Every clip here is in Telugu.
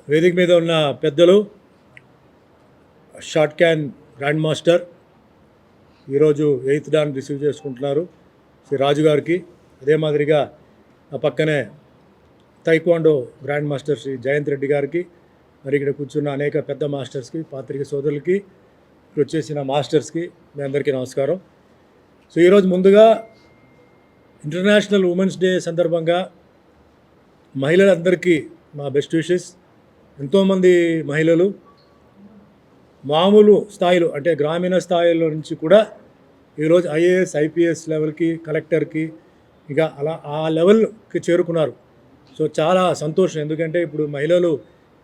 వేదిక మీద ఉన్న పెద్దలు, షార్ట్ క్యాన్ గ్రాండ్ మాస్టర్ ఈరోజు 8th డాన్ రిసీవ్ చేసుకుంటున్నారు శ్రీ రాజు గారికి. అదే మాదిరిగా ఆ పక్కనే taekwondo grand master Shri Jayant Reddy గారికి, మరి ఇక్కడ కూర్చున్న అనేక పెద్ద మాస్టర్స్కి, పాత్రిక సోదరులకి, ఇక్కడ వచ్చేసిన మాస్టర్స్కి మీ అందరికీ నమస్కారం. సో ఈరోజు ముందుగా ఇంటర్నేషనల్ ఉమెన్స్ డే సందర్భంగా మహిళలందరికీ మా బెస్ట్ విషెస్. ఎంతోమంది మహిళలు మామూలు స్థాయిలో అంటే గ్రామీణ స్థాయిలో నుంచి కూడా ఈరోజు ఐఏఎస్ ఐపీఎస్ లెవెల్కి, కలెక్టర్కి, ఇక అలా ఆ లెవెల్కి చేరుకున్నారు. సో చాలా సంతోషం. ఎందుకంటే ఇప్పుడు మహిళలు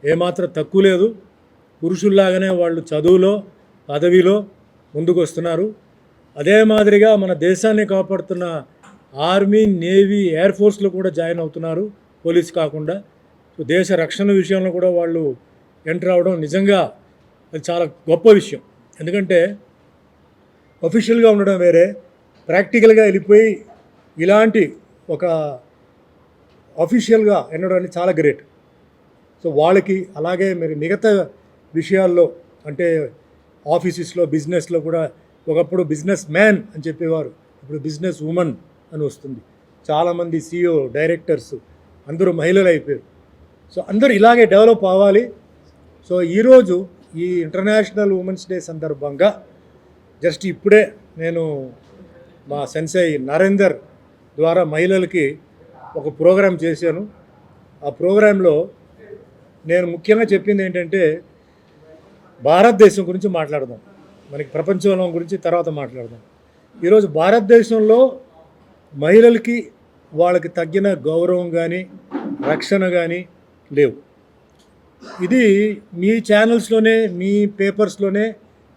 ఏమాత్రం తక్కువ లేదు, పురుషుల్లాగానే వాళ్ళు చదువులో పదవిలో ముందుకు వస్తున్నారు. అదే మాదిరిగా మన దేశాన్ని కాపాడుతున్న ఆర్మీ, నేవీ, ఎయిర్ ఫోర్స్లో కూడా జాయిన్ అవుతున్నారు, పోలీస్ కాకుండా. సో దేశ రక్షణ విషయంలో కూడా వాళ్ళు ఎంటర్ అవ్వడం నిజంగా అది చాలా గొప్ప విషయం. ఎందుకంటే అఫీషియల్గా ఉండడం వేరే, ప్రాక్టికల్గా వెళ్ళిపోయి ఇలాంటి ఒక అఫీషియల్గా ఎన్నడం అనేది చాలా గ్రేట్. సో వాళ్ళకి అలాగే మరి మిగతా విషయాల్లో అంటే ఆఫీసెస్లో, బిజినెస్లో కూడా ఒకప్పుడు బిజినెస్ మ్యాన్ అని చెప్పేవారు, ఇప్పుడు బిజినెస్ ఉమెన్ అని వస్తుంది. చాలామంది CEO, డైరెక్టర్స్ అందరూ మహిళలు అయిపోయారు. సో అందరూ ఇలాగే డెవలప్ అవ్వాలి. సో ఈరోజు ఈ ఇంటర్నేషనల్ ఉమెన్స్ డే సందర్భంగా జస్ట్ ఇప్పుడే నేను మా సెన్సై నరేందర్ ద్వారా మహిళలకి ఒక ప్రోగ్రాం చేశాను. ఆ ప్రోగ్రాంలో నేను ముఖ్యంగా చెప్పింది ఏంటంటే భారతదేశం గురించి మాట్లాడదాం, మనకి ప్రపంచంలో గురించి తర్వాత మాట్లాడదాం. ఈరోజు భారతదేశంలో మహిళలకి వాళ్ళకి తగ్గిన గౌరవం కానీ రక్షణ కానీ లేవు. ఇది మీ ఛానల్స్లోనే, మీ పేపర్స్లోనే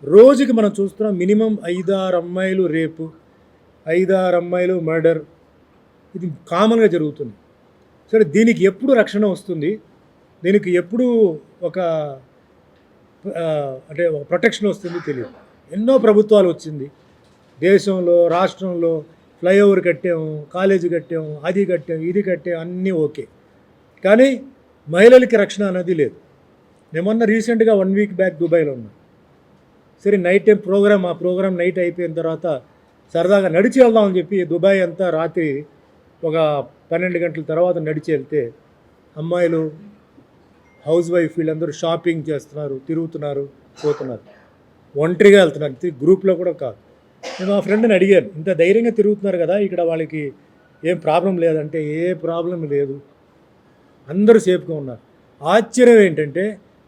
రోజుకి మనం చూస్తున్నాం. మినిమం 5-6 అమ్మాయిలు రేపు, 5-6 అమ్మాయిలు మర్డర్, ఇది కామన్గా జరుగుతుంది. సరే, దీనికి ఎప్పుడు రక్షణ వస్తుంది, దీనికి ఎప్పుడు ఒక అంటే ఒక ప్రొటెక్షన్ వస్తుంది తెలియదు. ఎన్నో ప్రభుత్వాలు వచ్చింది దేశంలో, రాష్ట్రంలో. ఫ్లైఓవర్ కట్టాము, కాలేజీ కట్టాము, అది కట్టాము, ఇది కట్టాము, అన్నీ ఓకే. కానీ మహిళలకి రక్షణ అనేది లేదు. మేమన్నా రీసెంట్గా 1 వీక్ బ్యాక్ దుబాయ్లో ఉన్నాం. సరే, నైట్ టైం ప్రోగ్రామ్, ఆ ప్రోగ్రామ్ నైట్ అయిపోయిన తర్వాత సరదాగా నడిచి వెళ్దామని చెప్పి దుబాయ్ అంతా రాత్రి ఒక 12 గంటల తర్వాత నడిచి వెళ్తే అమ్మాయిలు, హౌస్ వైఫ్ వీళ్ళందరూ షాపింగ్ చేస్తున్నారు, తిరుగుతున్నారు, పోతున్నారు, ఒంటరిగా వెళ్తున్నారు, గ్రూప్లో కూడా కాదు. నేను మా ఫ్రెండ్ని అడిగాను, ఇంత ధైర్యంగా తిరుగుతున్నారు కదా, ఇక్కడ వాళ్ళకి ఏం ప్రాబ్లం లేదంటే ఏ ప్రాబ్లం లేదు, అందరూ సేఫ్గా ఉన్నారు. ఆశ్చర్యం ఏంటంటే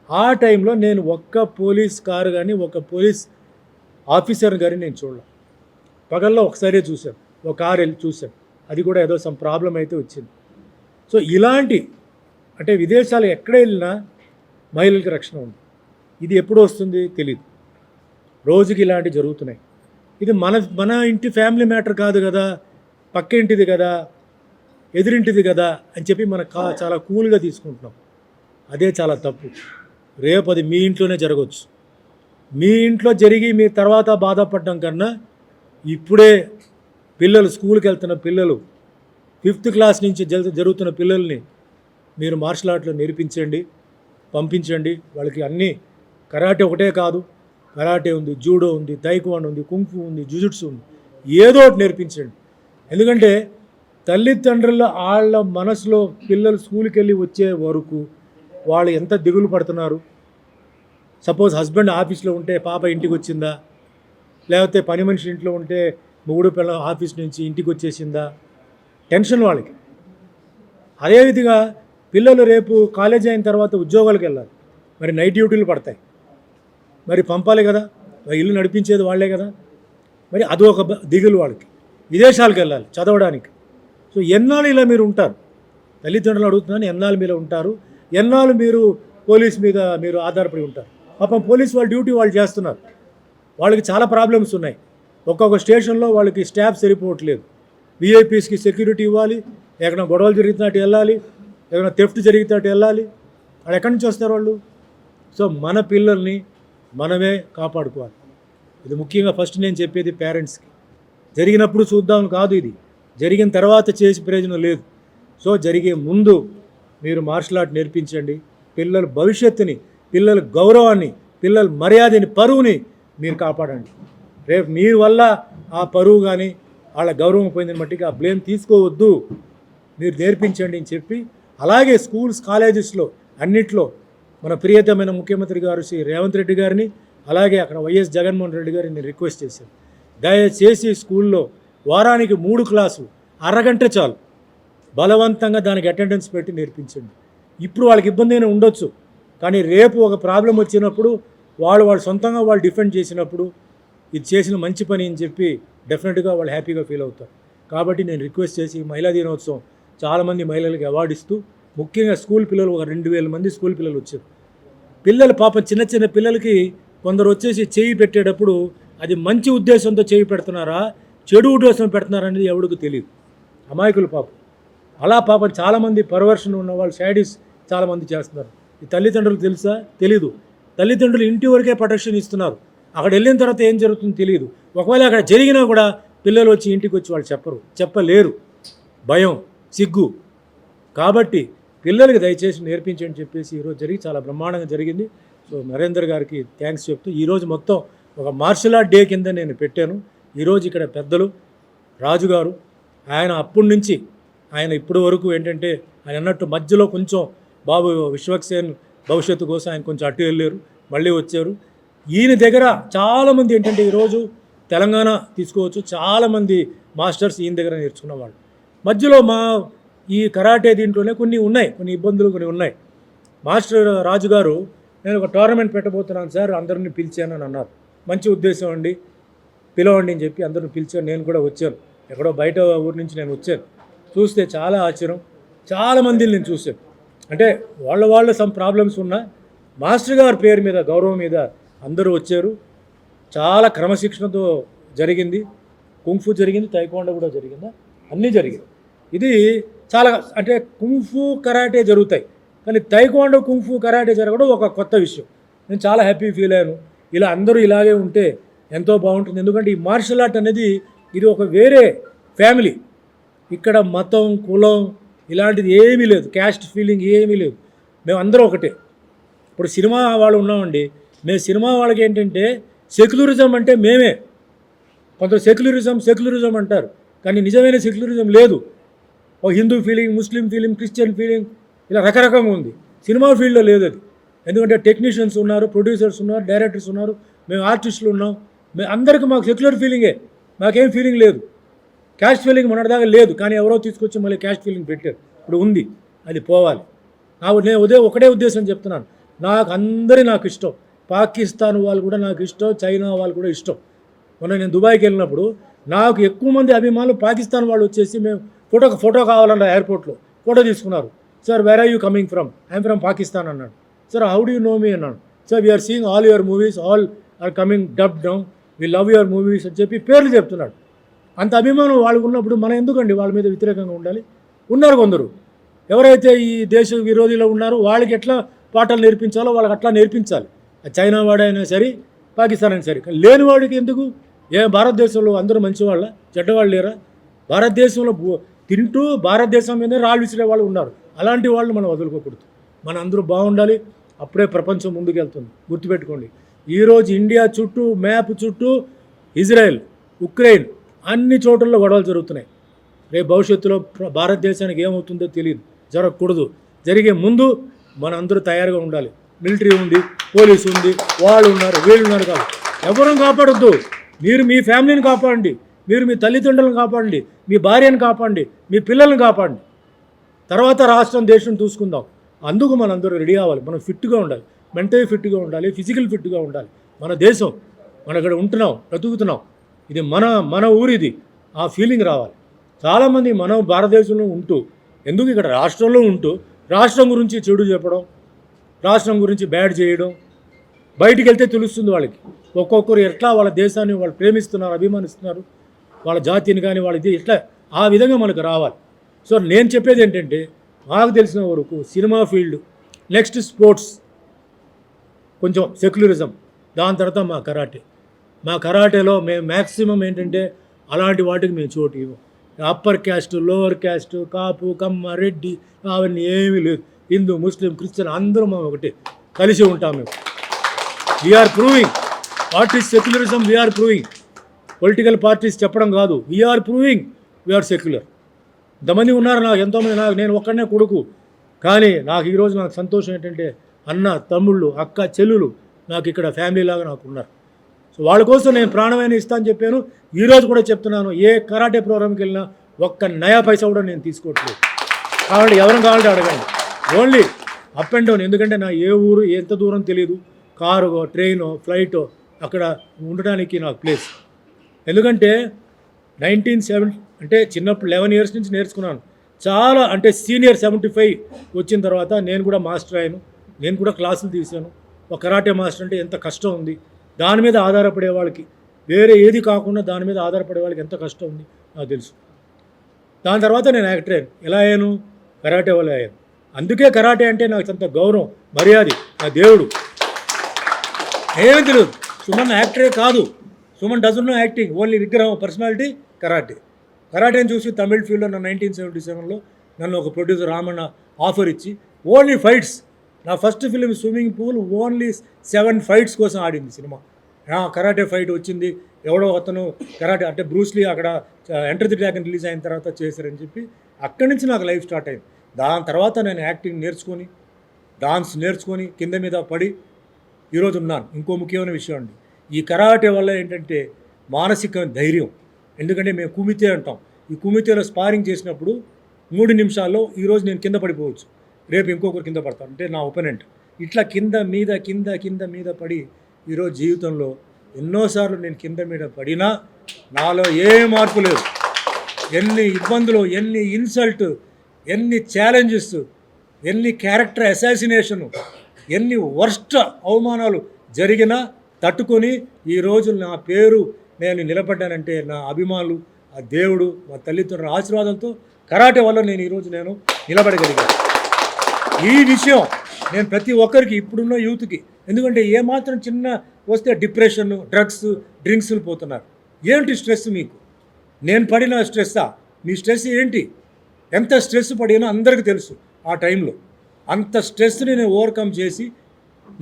ఆ టైంలో నేను ఒక్క పోలీస్ కారు కానీ ఒక్క పోలీస్ ఆఫీసర్ కానీ నేను చూడలే. పగల్లో ఒకసారి చూశాను, ఒక కారు వెళ్ళి చూశాను, అది కూడా ఏదో సమ్ ప్రాబ్లం అయితే వచ్చింది. సో ఇలాంటి అంటే విదేశాలు ఎక్కడ వెళ్ళినా మహిళలకి రక్షణ ఉంది. ఇది ఎప్పుడు వస్తుంది తెలియదు, రోజుకి ఇలాంటివి జరుగుతున్నాయి. ఇది మన ఇంటి ఫ్యామిలీ మ్యాటర్ కాదు కదా, పక్క ఇంటిది కదా, ఎదురింటిది కదా అని చెప్పి మనం చాలా కూల్గా తీసుకుంటున్నాం. అదే చాలా తప్పు. రేపు అది మీ ఇంట్లోనే జరగవచ్చు. మీ ఇంట్లో జరిగి మీ తర్వాత బాధపడడం కన్నా ఇప్పుడే పిల్లలు, స్కూల్కి వెళ్తున్న పిల్లలు, 5th క్లాస్ నుంచి జరుగుతున్న పిల్లల్ని మీరు మార్షల్ ఆర్ట్లో నేర్పించండి, పంపించండి. వాళ్ళకి అన్నీ కరాటే ఒకటే కాదు, కరాటే ఉంది, జూడో ఉంది, తైక్వాండో ఉంది, కుంఫు ఉంది, జుజుట్సు ఉంది, ఏదో ఒకటి నేర్పించండి. ఎందుకంటే తల్లిదండ్రుల వాళ్ళ మనసులో పిల్లలు స్కూల్కి వెళ్ళి వచ్చే వరకు వాళ్ళు ఎంత దిగులు పడుతున్నారు. సపోజ్ హస్బెండ్ ఆఫీస్లో ఉంటే పాప ఇంటికి వచ్చిందా, లేకపోతే పని మనిషి ఇంట్లో ఉంటే మొగుడు పిల్ల ఆఫీస్ నుంచి ఇంటికి వచ్చేసిందా, టెన్షన్ వాళ్ళకి. అదేవిధంగా పిల్లలు రేపు కాలేజీ అయిన తర్వాత ఉద్యోగాలకు వెళ్ళాలి, మరి నైట్ డ్యూటీలు పడతాయి, మరి పంపాలి కదా, ఇల్లు నడిపించేది వాళ్ళే కదా, మరి అదొక దిగులు వాళ్ళకి. విదేశాలకు వెళ్ళాలి చదవడానికి. సో ఎన్నాళ్ళు ఇలా మీరు ఉంటారు? తల్లిదండ్రులు అడుగుతున్నాను, ఎన్నాళ్ళు మీరు ఉంటారు? ఎన్నాళ్ళు మీరు పోలీస్ మీద మీరు ఆధారపడి ఉంటారు? పాపం పోలీస్ వాళ్ళ డ్యూటీ వాళ్ళు చేస్తున్నారు, వాళ్ళకి చాలా ప్రాబ్లమ్స్ ఉన్నాయి. ఒక్కొక్క స్టేషన్లో వాళ్ళకి స్టాఫ్ సరిపోవట్లేదు. VIPస్కి సెక్యూరిటీ ఇవ్వాలి, ఎక్కడైనా గొడవలు జరుగుతున్నట్టు వెళ్ళాలి, ఏదైనా థెఫ్ట్ జరిగినట్టు వెళ్ళాలి. వాళ్ళు ఎక్కడి నుంచి వస్తారు వాళ్ళు? సో మన పిల్లల్ని మనమే కాపాడుకోవాలి. ఇది ముఖ్యంగా ఫస్ట్ నేను చెప్పేది పేరెంట్స్కి. జరిగినప్పుడు చూద్దాం కాదు, ఇది జరిగిన తర్వాత చేసి ప్రయోజనం లేదు. సో జరిగే ముందు మీరు మార్షల్ ఆర్ట్ నేర్పించండి, పిల్లల భవిష్యత్తుని, పిల్లల గౌరవాన్ని, పిల్లల మర్యాదని, పరువుని మీరు కాపాడండి. రేపు మీ వల్ల ఆ పరువు కానీ వాళ్ళ గౌరవం పోయిందని మట్టికి ఆ బ్లేమ్ తీసుకోవద్దు, మీరు నేర్పించండి అని చెప్పి, అలాగే స్కూల్స్ కాలేజెస్లో అన్నిట్లో మన ప్రియతమైన ముఖ్యమంత్రి గారు శ్రీ రేవంత్ రెడ్డి గారిని, అలాగే అక్కడ వైఎస్ జగన్మోహన్ రెడ్డి గారిని నేను రిక్వెస్ట్ చేశాను, దయచేసి స్కూల్లో వారానికి 3 క్లాసులు అరగంట చాలు, బలవంతంగా దానికి అటెండెన్స్ పెట్టి నేర్పించండి. ఇప్పుడు వాళ్ళకి ఇబ్బంది అయినా ఉండొచ్చు, కానీ రేపు ఒక ప్రాబ్లం వచ్చినప్పుడు వాళ్ళు సొంతంగా వాళ్ళు డిఫెండ్ చేసినప్పుడు ఇది చేసిన మంచి పని అని చెప్పి డెఫినెట్గా వాళ్ళు హ్యాపీగా ఫీల్ అవుతారు. కాబట్టి నేను రిక్వెస్ట్ చేసి మహిళా దినోత్సవం చాలామంది మహిళలకు అవార్డు ఇస్తూ, ముఖ్యంగా స్కూల్ పిల్లలు ఒక 2000 మంది స్కూల్ పిల్లలు వచ్చారు. పిల్లలు పాపం చిన్న చిన్న పిల్లలకి కొందరు వచ్చేసి చేయి పెట్టేటప్పుడు అది మంచి ఉద్దేశంతో చేయి పెడుతున్నారా, చెడు ఉద్దేశం పెడుతున్నారా అనేది ఎవరికి తెలియదు. అమాయకులు పాపం. అలా పాపం చాలామంది పర్వర్షన్ ఉన్న వాళ్ళు, శాడీస్ చాలామంది చేస్తున్నారు. ఈ తల్లిదండ్రులకు తెలుసా? తెలీదు. తల్లిదండ్రులు ఇంటి వరకే ప్రొటెక్షన్ ఇస్తున్నారు, అక్కడ వెళ్ళిన తర్వాత ఏం జరుగుతుందో తెలియదు. ఒకవేళ అక్కడ జరిగినా కూడా పిల్లలు వచ్చి ఇంటికి వచ్చి వాళ్ళు చెప్పలేరు, భయం, సిగ్గు. కాబట్టి పిల్లలకి దయచేసి నేర్పించని చెప్పేసి ఈరోజు జరిగి చాలా బ్రహ్మాండంగా జరిగింది. సో నరేందర్ గారికి థ్యాంక్స్ చెప్తూ ఈరోజు మొత్తం ఒక మార్షల్ ఆర్ట్ డే కింద నేను పెట్టాను. ఈరోజు ఇక్కడ పెద్దలు రాజుగారు, ఆయన అప్పటి నుంచి ఆయన ఇప్పటి వరకు ఏంటంటే ఆయన అన్నట్టు మధ్యలో కొంచెం బాబు విశ్వక్సేన్ భవిష్యత్తు కోసం ఆయన కొంచెం అటు వెళ్ళారు, మళ్ళీ వచ్చారు. ఈయన దగ్గర చాలామంది ఏంటంటే ఈరోజు తెలంగాణ తీసుకోవచ్చు, చాలామంది మాస్టర్స్ ఈయన దగ్గర నేర్చుకున్న వాళ్ళు. మధ్యలో ఈ కరాటే దీంట్లోనే కొన్ని ఇబ్బందులు ఉన్నాయి. మాస్టర్ రాజుగారు, నేను ఒక టోర్నమెంట్ పెట్టబోతున్నాను సార్, అందరినీ పిలిచాను అని అన్నారు. మంచి ఉద్దేశం అండి, పిలవండి అని చెప్పి అందరిని పిలిచాను. నేను కూడా వచ్చాను, ఎక్కడో బయట ఊరి నుంచి నేను వచ్చాను. చూస్తే చాలా ఆశ్చర్యం, చాలామందిని నేను చూశాను. అంటే వాళ్ళ సమ్ ప్రాబ్లమ్స్ ఉన్నా మాస్టర్ గారి పేరు మీద, గౌరవం మీద అందరూ వచ్చారు. చాలా క్రమశిక్షణతో జరిగింది. కుంఫు జరిగింది, తైక్వాండో కూడా జరిగిందా, అన్నీ జరిగింది. ఇది చాలా అంటే కుంఫు కరాటే జరుగుతాయి, కానీ తైక్వాండో కుంఫు కరాటే జరగడం ఒక కొత్త విషయం. నేను చాలా హ్యాపీ ఫీల్ అయ్యాను. ఇలా అందరూ ఇలాగే ఉంటే ఎంతో బాగుంటుంది. ఎందుకంటే ఈ మార్షల్ ఆర్ట్ అనేది ఇది ఒక వేరే ఫ్యామిలీ. ఇక్కడ మతం, కులం ఇలాంటిది ఏమీ లేదు, క్యాస్ట్ ఫీలింగ్ ఏమీ లేదు. మేము అందరం ఒకటే. ఇప్పుడు సినిమా వాళ్ళు ఉన్నామండి, మేము సినిమా వాళ్ళకి ఏంటంటే సెక్యులరిజం అంటే మేమే. కొంత సెక్యులరిజం అంటారు, కానీ నిజమైన సెక్యులరిజం లేదు. ఒక హిందూ ఫీలింగ్, ముస్లిం ఫీలింగ్, క్రిస్టియన్ ఫీలింగ్, ఇలా రకరకంగా ఉంది. సినిమా ఫీల్డ్లో లేదు అది. ఎందుకంటే టెక్నీషియన్స్ ఉన్నారు, ప్రొడ్యూసర్స్ ఉన్నారు, డైరెక్టర్స్ ఉన్నారు, మేము ఆర్టిస్టులు ఉన్నాం. అందరికీ మాకు సెక్యులర్ ఫీలింగే, మాకేం ఫీలింగ్ లేదు. క్యాస్ట్ ఫీలింగ్ మొన్నటిదాకా లేదు, కానీ ఎవరో తీసుకొచ్చి మళ్ళీ క్యాస్ట్ ఫీలింగ్ పెట్టారు. ఇప్పుడు ఉంది, అది పోవాలి. నేను ఒకటే ఉద్దేశం చెప్తున్నాను, నాకు ఇష్టం. పాకిస్తాన్ వాళ్ళు కూడా నాకు ఇష్టం, చైనా వాళ్ళు కూడా ఇష్టం. మొన్న నేను దుబాయ్కి వెళ్ళినప్పుడు నాకు ఎక్కువ మంది అభిమానులు పాకిస్తాన్ వాళ్ళు వచ్చేసి మేము ఫోటో కావాలన్న ఎయిర్పోర్ట్లో ఫోటో తీసుకున్నారు. Sir where are you coming from? I'm from Pakistan అన్నాడు. Sir how do you know me అన్నాడు. Sir we're seeing all your movies, all are coming dub down, we love your movies అని చెప్పి పేర్లు చెప్తున్నాడు. అంత అభిమానం వాళ్ళకు ఉన్నప్పుడు మనం ఎందుకండి వాళ్ళ మీద వ్యతిరేకంగా ఉండాలి? ఉన్నారు కొందరు, ఎవరైతే ఈ దేశ విరోధిలో ఉన్నారో వాళ్ళకి ఎట్లా పాఠాలు నేర్పించాలో వాళ్ళకి అట్లా నేర్పించాలి. చైనా వాడైనా సరే, పాకిస్తాన్ అయినా సరే. లేని వాడికి ఎందుకు? భారతదేశంలో అందరూ మంచివాళ్ళ, చెడ్డవాళ్ళు లేరా? భారతదేశంలో తింటూ భారతదేశం మీదే రాళ్ళు విసిరే వాళ్ళు ఉన్నారు. అలాంటి వాళ్ళని మనం వదులుకోకూడదు. మన అందరూ బాగుండాలి, అప్పుడే ప్రపంచం ముందుకెళ్తుంది. గుర్తుపెట్టుకోండి, ఈరోజు ఇండియా చుట్టూ, మ్యాప్ చుట్టూ ఇజ్రాయెల్, ఉక్రెయిన్ అన్ని చోట్లలో గొడవలు జరుగుతున్నాయి. రేపు భవిష్యత్తులో భారతదేశానికి ఏమవుతుందో తెలియదు, జరగకూడదు. జరిగే ముందు మన అందరూ తయారుగా ఉండాలి. మిలిటరీ ఉంది, పోలీసు ఉంది, వాళ్ళు ఉన్నారు, వీళ్ళు ఉన్నారు. కాదు, ఎవరూ కాపాడొద్దు. మీరు మీ ఫ్యామిలీని కాపాడండి, మీరు మీ తల్లిదండ్రులను కాపాడండి, మీ భార్యను కాపాడండి, మీ పిల్లల్ని కాపాడండి. తర్వాత రాష్ట్రం, దేశం చూసుకుందాం. అందుకు మనందరూ రెడీ అవ్వాలి. మనం ఫిట్గా ఉండాలి, మెంటల్ ఫిట్గా ఉండాలి, ఫిజికల్ ఫిట్గా ఉండాలి. మన దేశం, మనం ఇక్కడ ఉంటున్నాం, బ్రతుకుతున్నాం, ఇది మన ఊరిది, ఆ ఫీలింగ్ రావాలి. చాలామంది మనం భారతదేశంలో ఉంటూ, ఎందుకు ఇక్కడ రాష్ట్రంలో ఉంటూ రాష్ట్రం గురించి చెడు చెప్పడం, రాష్ట్రం గురించి బ్యాడ్ చేయడం, బయటికి వెళ్తే తెలుస్తుంది వాళ్ళకి. ఒక్కొక్కరు ఎట్లా వాళ్ళ దేశాన్ని వాళ్ళు ప్రేమిస్తున్నారు, అభిమానిస్తున్నారు, వాళ్ళ జాతిని కానీ వాళ్ళది ఎట్లా, ఆ విధంగా మనకు రావాలి. సో నేను చెప్పేది ఏంటంటే, నాకు తెలిసిన వరకు సినిమా ఫీల్డ్, నెక్స్ట్ స్పోర్ట్స్, కొంచెం సెక్యులరిజం, దాని తర్వాత మా కరాటేలో మేము మ్యాక్సిమం ఏంటంటే అలాంటి వాటికి మేము చోటు ఇవ్వం. అప్పర్ క్యాస్ట్, లోవర్ క్యాస్ట్, కాపు, కమ్మ, రెడ్డి అవన్నీ ఏమీ లేదు. హిందూ, ముస్లిం, క్రిస్టియన్ అందరం ఒకటి కలిసి ఉంటాం మేము. We're proving what is secularism. We're proving. Political parties చెప్పడం కాదు, వీఆర్ ప్రూవింగ్ వీఆర్ సెక్యులర్. ఇంతమంది ఉన్నారు నాకు, ఎంతోమంది, నేను ఒక్కడనే కొడుకు. కానీ నాకు ఈరోజు నాకు సంతోషం ఏంటంటే అన్న, తమ్ముళ్ళు, అక్క, చెల్లులు నాకు ఇక్కడ ఫ్యామిలీ లాగా నాకు ఉన్నారు. సో వాళ్ళ కోసం నేను ప్రాణమైన ఇస్తాను చెప్పాను. ఈరోజు కూడా చెప్తున్నాను, ఏ కరాటే ప్రోగ్రామ్కి వెళ్ళినా ఒక్క నయా పైసా కూడా నేను తీసుకోవట్లేదు. కావాలంటే ఎవరైనా కావాలంటే అడగండి. Only up and down. ఎందుకంటే నా ఏ ఊరు ఎంత దూరం తెలియదు. కారు, ట్రైను, ఫ్లైటో అక్కడ ఉండడానికి నాకు ప్లేస్. ఎందుకంటే 1970 అంటే చిన్నప్పుడు 11 ఇయర్స్ నుంచి నేర్చుకున్నాను. చాలా అంటే సీనియర్ 75 వచ్చిన తర్వాత నేను కూడా మాస్టర్ అయ్యాను. నేను కూడా క్లాసులు తీశాను. ఒక కరాటే మాస్టర్ అంటే ఎంత కష్టం ఉంది, దాని మీద ఆధారపడే వాళ్ళకి, వేరే ఏది కాకుండా దాని మీద ఆధారపడే వాళ్ళకి ఎంత కష్టం ఉంది నాకు తెలుసు. దాని తర్వాత నేను యాక్టర్ అయ్యాను. ఎలా అయ్యాను? కరాటే వల్ల అయ్యాను. అందుకే కరాటే అంటే నాకు అంత గౌరవం, మర్యాద, నా దేవుడు. ఏమీ తెలియదు. సుమన్ యాక్టరే కాదు. Suman doesn't know acting, only విగ్రహం, పర్సనాలిటీ, కరాటే. కరాటేని చూసి తమిళ్ ఫీల్డ్లో నా 1977లో నన్ను ఒక ప్రొడ్యూసర్ రామన్న ఆఫర్ ఇచ్చి ఓన్లీ ఫైట్స్, నా first film swimming pool, only 7 fights కోసం ఆడింది సినిమా. కరాటే ఫైట్ వచ్చింది, ఎవడో అతను కరాటే అంటే బ్రూస్లీ అక్కడ ఎంటర్ ది డ్రాగన్ రిలీజ్ అయిన తర్వాత చేశారని చెప్పి అక్కడి నుంచి నాకు లైఫ్ స్టార్ట్ అయింది. దాని తర్వాత నేను యాక్టింగ్ నేర్చుకొని, డాన్స్ నేర్చుకొని, కింద మీద పడి ఈరోజు ఉన్నాను. ఇంకో ముఖ్యమైన విషయం అండి, ఈ కరాటే వల్ల ఏంటంటే మానసిక ధైర్యం. ఎందుకంటే మేము కుమితే అంటాం. ఈ కుమితేలో స్పారింగ్ చేసినప్పుడు 3 నిమిషాల్లో ఈరోజు నేను కింద పడిపోవచ్చు, రేపు ఇంకొకరు కింద పడతాను, అంటే నా ఒపోనెంట్. ఇట్లా కింద మీద కింద కింద మీద పడి ఈరోజు జీవితంలో ఎన్నోసార్లు నేను కింద మీద పడినా నాలో ఏ మార్పు లేదు. ఎన్ని ఇబ్బందులు, ఎన్ని ఇన్సల్ట్, ఎన్ని ఛాలెంజెస్, ఎన్ని క్యారెక్టర్ అసాసినేషను, ఎన్ని వర్స్ట్ అవమానాలు జరిగినా తట్టుకొని ఈరోజు నా పేరు నేను నిలబడ్డానంటే నా అభిమానులు, ఆ దేవుడు, మా తల్లిదండ్రుల ఆశీర్వాదంతో కరాటే వల్ల నేను ఈరోజు నేను నిలబడగలిగాను. ఈ విషయం నేను ప్రతి ఒక్కరికి, ఇప్పుడున్న యూత్కి, ఎందుకంటే ఏమాత్రం చిన్న వస్తే డిప్రెషన్, డ్రగ్స్, డ్రింక్స్లు పోతున్నారు. ఏంటి స్ట్రెస్ మీకు? నేను పడిన స్ట్రెస్సా? మీ స్ట్రెస్ ఏంటి? ఎంత స్ట్రెస్ పడినా అందరికీ తెలుసు. ఆ టైంలో అంత స్ట్రెస్ని నేను ఓవర్కమ్ చేసి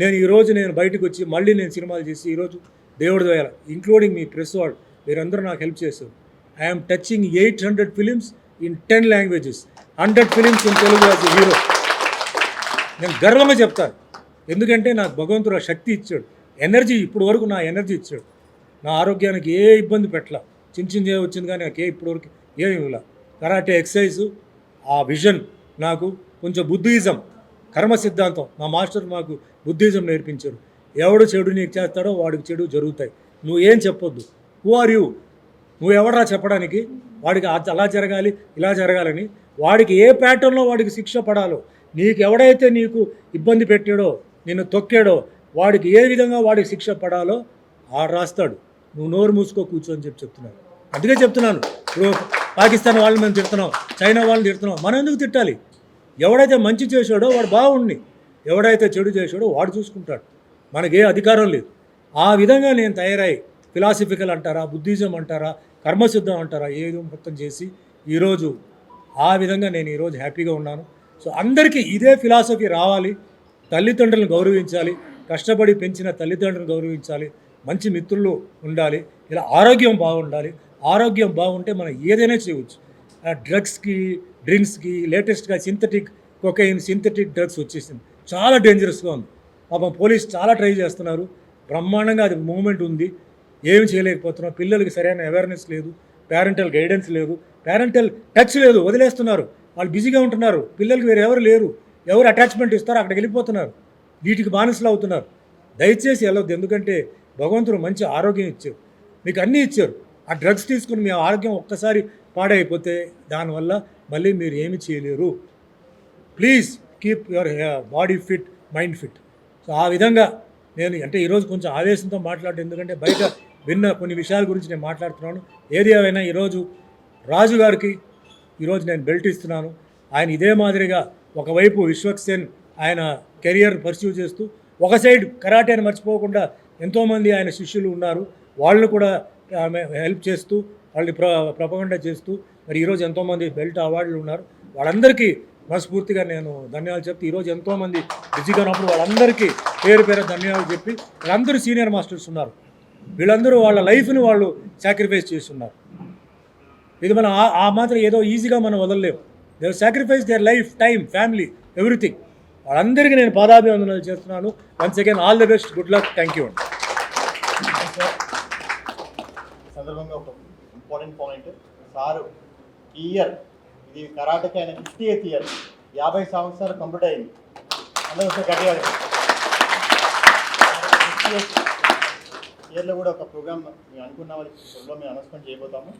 నేను ఈరోజు నేను బయటకు వచ్చి మళ్ళీ నేను సినిమాలు చేసి ఈరోజు దేవుడి దయ, ఇంక్లూడింగ్ మీ ప్రెస్ వాళ్ళు, మీరందరూ నాకు హెల్ప్ చేశారు. I'm touching 800 films in 10 languages, 100 films in Telugu as a hero. నేను గర్వంగా చెప్తాను. ఎందుకంటే నాకు భగవంతుడు శక్తి ఇచ్చాడు, ఎనర్జీ, ఇప్పుడు వరకు నా ఎనర్జీ ఇచ్చాడు. నా ఆరోగ్యానికి ఏ ఇబ్బంది పెట్టలా. చిన్న వచ్చింది కానీ నాకు ఇప్పుడు వరకు ఏమి ఇవ్వలే. కరాటే ఎక్సర్సైజు, ఆ విజన్, నాకు కొంచెం బుద్ధిజం, కర్మ సిద్ధాంతం, మా మాస్టర్ మాకు బుద్ధిజం నేర్పించారు. ఎవడు చెడు నీకు చేస్తాడో వాడికి చెడు జరుగుతాయి. నువ్వు ఏం చెప్పొద్దు. Who are you? నువ్వు ఎవడరా చెప్పడానికి? వాడికి అలా జరగాలి, ఇలా జరగాలని, వాడికి ఏ ప్యాటర్న్లో వాడికి శిక్ష పడాలో, నీకు ఎవడైతే నీకు ఇబ్బంది పెట్టాడో, నిన్ను తొక్కాడో, వాడికి ఏ విధంగా వాడికి శిక్ష పడాలో ఆడు రాస్తాడు. నువ్వు నోరు మూసుకో, కూర్చొని చెప్తున్నాను. అందుకే చెప్తున్నాను. ఇప్పుడు పాకిస్తాన్ వాళ్ళని మేము తిడుతున్నాం, చైనా వాళ్ళని తిడుతున్నాం. మనం ఎందుకు తిట్టాలి? ఎవడైతే మంచి చేశాడో వాడు బాగుండి, ఎవడైతే చెడు చేశాడో వాడు చూసుకుంటాడు. మనకే అధికారం లేదు. ఆ విధంగా నేను తయారై, ఫిలాసఫికల్ అంటారా, బుద్ధిజం అంటారా, కర్మసిద్ధం అంటారా, ఏదో మొత్తం చేసి ఈరోజు ఆ విధంగా నేను ఈరోజు హ్యాపీగా ఉన్నాను. సో అందరికీ ఇదే ఫిలాసఫీ రావాలి. తల్లిదండ్రులను గౌరవించాలి, కష్టపడి పెంచిన తల్లిదండ్రులను గౌరవించాలి, మంచి మిత్రులు ఉండాలి, ఇలా ఆరోగ్యం బాగుండాలి. ఆరోగ్యం బాగుంటే మనం ఏదైనా చేయవచ్చు. డ్రగ్స్కి, డ్రింక్స్కి, లేటెస్ట్గా సింథటిక్ కొకైన్, సింథటిక్ డ్రగ్స్ వచ్చేసింది. చాలా డేంజరస్గా ఉంది. పాపం పోలీస్ చాలా ట్రై చేస్తున్నారు. బ్రహ్మాండంగా అది మూమెంట్ ఉంది. ఏమి చేయలేకపోతున్నాం. పిల్లలకి సరైన అవేర్నెస్ లేదు, పేరెంటల్ గైడెన్స్ లేదు, పేరెంటల్ టచ్ లేదు, వదిలేస్తున్నారు. వాళ్ళు బిజీగా ఉంటున్నారు. పిల్లలకి వేరే ఎవరు లేరు. ఎవరు అటాచ్మెంట్ ఇస్తారో అక్కడికి వెళ్ళిపోతున్నారు. వీటికి బానిసలు అవుతున్నారు. దయచేసి వెళ్ళొద్దు. ఎందుకంటే భగవంతుడు మంచి ఆరోగ్యం ఇచ్చారు, మీకు అన్నీ ఇచ్చారు. ఆ డ్రగ్స్ తీసుకుని మీ ఆరోగ్యం ఒక్కసారి పాడైపోతే దానివల్ల మళ్ళీ మీరు ఏమి చేయలేరు. Please keep your body fit, mind fit. So ఆ విధంగా నేను అంటే ఈరోజు కొంచెం ఆవేశంతో మాట్లాడటం, ఎందుకంటే బయట విన్న కొన్ని విషయాల గురించి నేను మాట్లాడుతున్నాను. ఏది ఏమైనా ఈరోజు రాజు గారికి ఈరోజు నేను బెల్ట్ ఇస్తున్నాను. ఆయన ఇదే మాదిరిగా ఒకవైపు విశ్వక్సేన్ ఆయన కెరియర్ పర్స్యూ చేస్తూ, ఒక సైడ్ కరాటేని మర్చిపోకుండా ఎంతోమంది ఆయన శిష్యులు ఉన్నారు. వాళ్ళని కూడా హెల్ప్ చేస్తూ, వాళ్ళని ప్రపగండా చేస్తూ, మరి ఈరోజు ఎంతోమంది బెల్ట్ అవార్డులు ఉన్నారు. వాళ్ళందరికీ మనస్ఫూర్తిగా నేను ధన్యవాదాలు చెప్తే ఈరోజు ఎంతోమంది బిజీగా ఉన్నప్పుడు వాళ్ళందరికీ పేరు పేరు ధన్యవాదాలు చెప్పి వీళ్ళందరూ సీనియర్ మాస్టర్స్ ఉన్నారు, వీళ్ళందరూ వాళ్ళ లైఫ్ని వాళ్ళు సాక్రిఫైస్ చేస్తున్నారు. ఇది మనం ఆ మాత్రం ఏదో ఈజీగా మనం వదలలేము. They sacrifice their life, time, family, everything. వాళ్ళందరికీ నేను పాదాభివందనాలు చేస్తున్నాను. Once again all the best, good luck, thank you అండి. సందర్భంగా ఒక ఇంపార్టెంట్ పాయింట్, సారు ఈ ఇయర్ ఇది కరాటకి ఆయన 50th ఇయర్, 50 సంవత్సరాలు కంప్లీట్ అయింది. అందరూ ఒకసారి గట్టిగా 50th ఇయర్లో కూడా ఒక ప్రోగ్రామ్ మేము అనుకున్న వాళ్ళకి త్వరలో మేము అనౌన్స్మెంట్ చేయబోతాము.